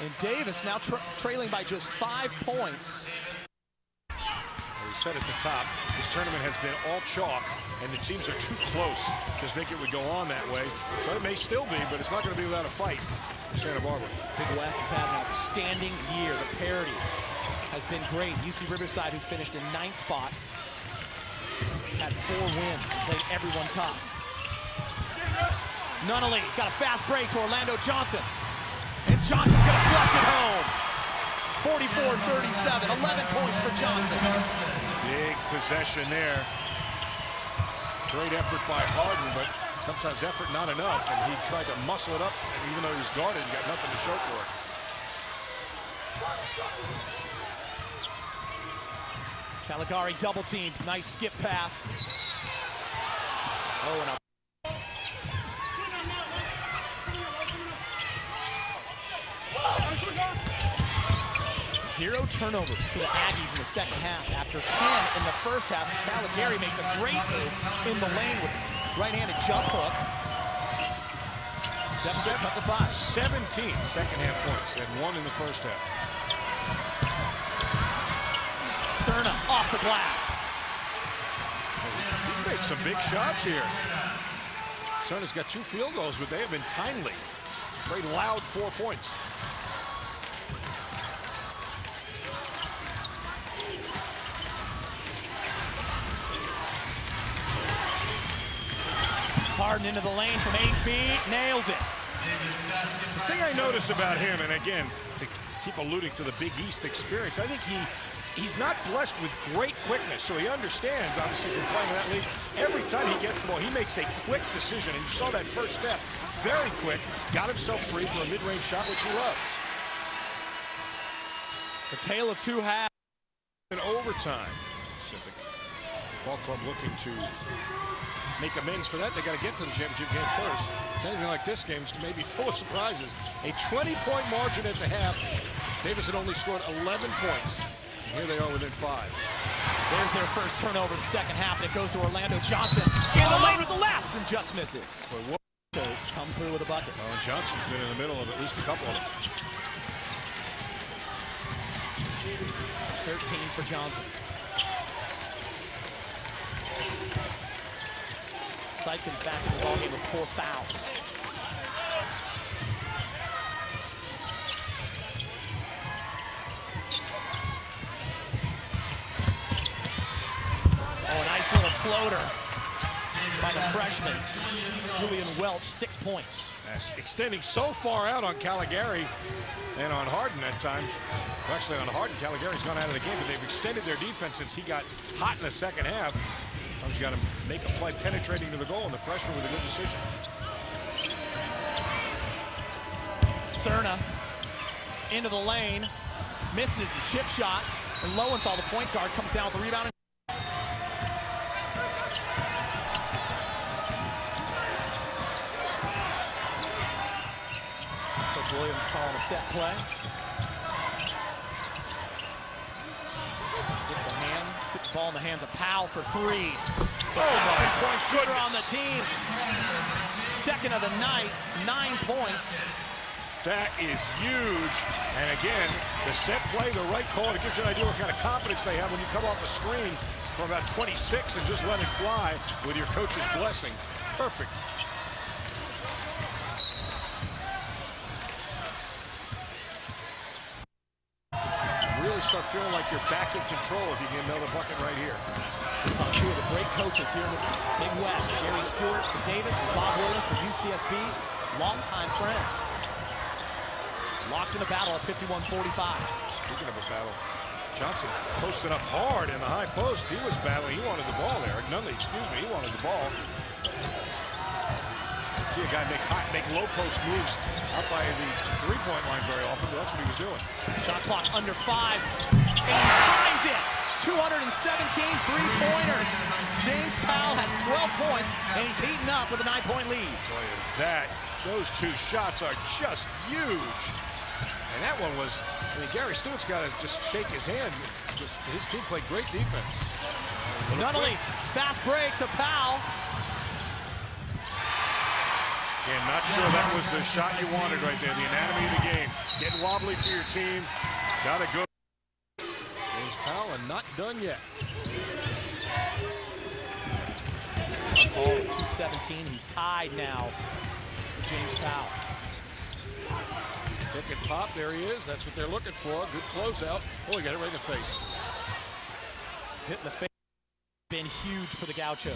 And Davis now trailing by just 5 points. We said at the top, this tournament has been all chalk, and the teams are too close to think it would go on that way. So it may still be, but it's not going to be without a fight for Santa Barbara. Big West has had an outstanding year. The parity has been great. UC Riverside, who finished in 9th spot, had 4 wins and played everyone tough. Nunnally's got a fast break to Orlando Johnson. And Johnson's going to flush it home. 44-37, 11 points for Johnson. Big possession there. Great effort by Harden, but sometimes effort not enough. And he tried to muscle it up, and even though he was guarded, he got nothing to show for it. Caligari double team, nice skip pass. Oh, and a 0 turnovers for the Aggies in the second half. After 10 in the first half, Caligari makes a great move in the lane with right-handed jump hook. Deficit cut to 5. 17 second half points and 1 in the first half. Cerna off the glass. He's made some big shots here. Cerna's got 2 field goals, but they have been timely. Very loud 4 points. Harden into the lane from 8 feet, nails it. The thing I notice about him, and again, to keep alluding to the Big East experience, I think he's not blessed with great quickness, so he understands, obviously, from playing in that league. Every time he gets the ball, he makes a quick decision, and you saw that first step, very quick, got himself free for a mid-range shot, which he loves. The tale of 2 halves. In overtime, Pacific Ball Club looking to make amends for that. They got to get to the championship game first. It's anything like this game is maybe full of surprises. A 20-point margin at the half. Davis had only scored 11 points. And here they are within 5. There's their first turnover of the second half, and it goes to Orlando Johnson. In the lane with the left, and just misses. So come through with a bucket. And Johnson's been in the middle of at least a couple of them. 13 for Johnson. Sykins back in the ballgame with 4 fouls. Oh, a nice little floater by the freshman, Julian Welch, 6 points. That's extending so far out on Caligari and on Harden that time. Well, actually, on Harden, Caligari's gone out of the game, but they've extended their defense since he got hot in the second half. He's got to make a play penetrating to the goal, and the freshman with a good decision. Cerna into the lane, misses the chip shot, and Lowenthal, the point guard, comes down with the rebound. Coach Williams calling a set play. Get the ball in the hands of Powell for 3. Oh my point shooter on the team. Second of the night, 9 points. That is huge. And again, the set play, the right call, it gives you an idea what kind of confidence they have when you come off a screen from about 26 and just let it fly with your coach's blessing. Perfect. Really start feeling like you're back in control if you get another bucket right here. Saw 2 of the great coaches here in the Big West. Gary Stewart for Davis and Bob Williams for UCSB. Longtime friends. Locked in a battle at 51-45. Speaking of a battle, Johnson posted up hard in the high post. He was battling. He wanted the ball there. Nunnally, excuse me, he wanted the ball. See a guy make low post moves out by the 3-point line very often, but that's what he was doing. Shot clock under 5, and he ties it. 217 3-pointers. James Powell has 12 points, and he's heating up with a 9-point lead. Boy, those 2 shots are just huge. And that one was, I mean, Gary Stewart's got to just shake his hand. His team played great defense. Nunnally, fast break to Powell. Again, not sure that was the shot you wanted right there. The anatomy of the game. Getting wobbly for your team. Gotta go. James Powell, and not done yet. All 217. He's tied now. James Powell. Pick and pop. There he is. That's what they're looking for. Good closeout. Oh, he got it right in the face. Hitting the face. Been huge for the Gauchos.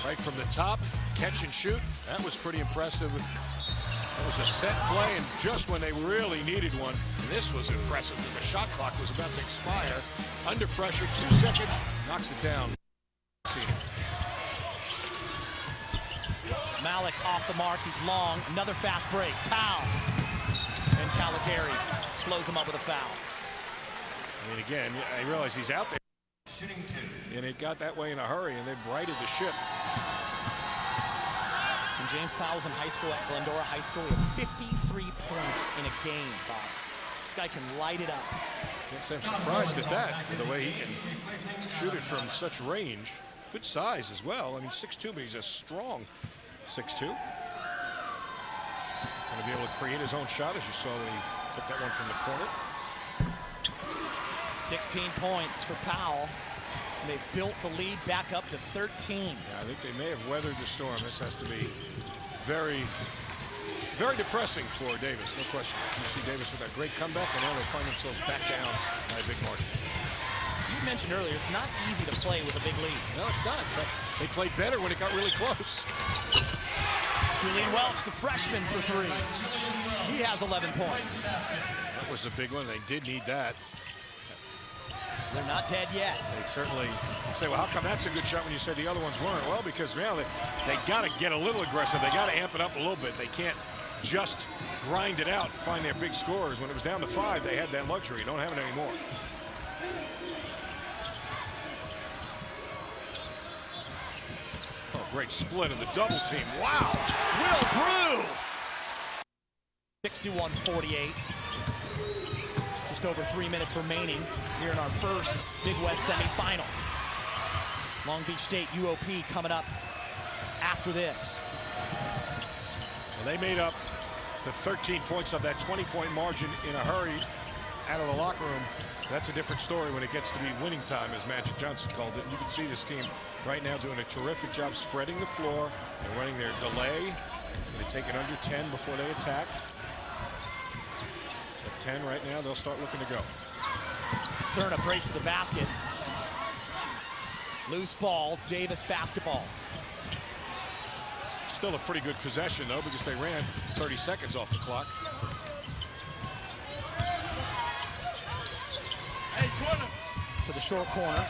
Right from the top, catch and shoot. That was pretty impressive. That was a set play, and just when they really needed one. And this was impressive because the shot clock was about to expire. Under pressure, 2 seconds, knocks it down. Malik off the mark, he's long. Another fast break. Powell. And Caligari slows him up with a foul. I mean, again, I realize he's out there. And it got that way in a hurry, and they righted the ship. When James Powell's in high school at Glendora High School, he had 53 points in a game, Bob. This guy can light it up. Can't say I'm surprised at that, the way he can shoot it from such range. Good size as well. I mean, 6'2", but he's a strong 6'2". Going to be able to create his own shot, as you saw when he took that one from the corner. 16 points for Powell. And they've built the lead back up to 13. Yeah, I think they may have weathered the storm. This has to be very, very depressing for Davis, no question. You see Davis with that great comeback, and now they find themselves back down by a big margin. You mentioned earlier, it's not easy to play with a big lead. No, it's not. In fact, they played better when it got really close. Julian Welch, the freshman, for 3. He has 11 points. That was a big one. They did need that. They're not dead yet. They certainly say, well, how come that's a good shot when you said the other ones weren't? Well, because now they got to get a little aggressive. They got to amp it up a little bit. They can't just grind it out and find their big scores. When it was down to 5, they had that luxury. Don't have it anymore. Oh, great split of the double team. Wow. Will Brew. 61-48. Just over 3 minutes remaining here in our first Big West semifinal. Long Beach State UOP coming up after this. Well, they made up the 13 points of that 20-point margin in a hurry out of the locker room. That's a different story when it gets to be winning time, as Magic Johnson called it. And you can see this team right now doing a terrific job spreading the floor and running their delay. They take it under 10 before they attack. 10 right now, they'll start looking to go. Cerna brace to the basket. Loose ball, Davis basketball. Still a pretty good possession, though, because they ran 30 seconds off the clock. Hey, corner. To the short corner.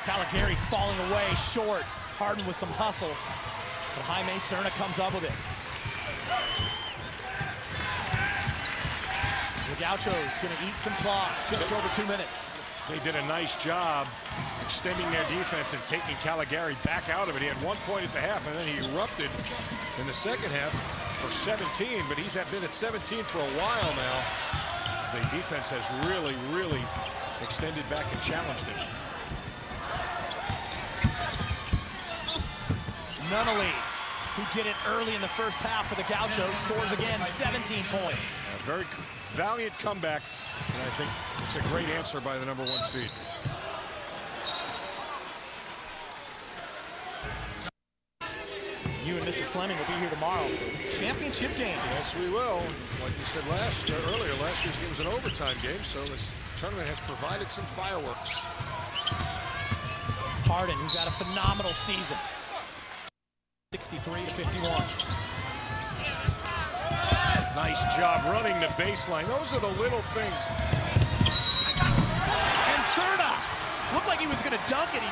Caligari falling away short. Harden with some hustle. But Jaime Cerna comes up with it. The Gauchos going to eat some clock. Just over 2 minutes. They did a nice job extending their defense and taking Caligari back out of it. He had 1 point at the half, and then he erupted in the second half for 17. But he's been at 17 for a while now. The defense has really, really extended back and challenged it. Nunnally, who did it early in the first half for the Gauchos, scores again, 17 points. A very valiant comeback, and I think it's a great answer by the #1 seed. You and Mr. Fleming will be here tomorrow for the championship game. Yes, we will. Like you said earlier, last year's game was an overtime game, so this tournament has provided some fireworks. Harden, who's had a phenomenal season. 63-51. Nice job running the baseline. Those are the little things. And Cerna looked like he was going to dunk it. He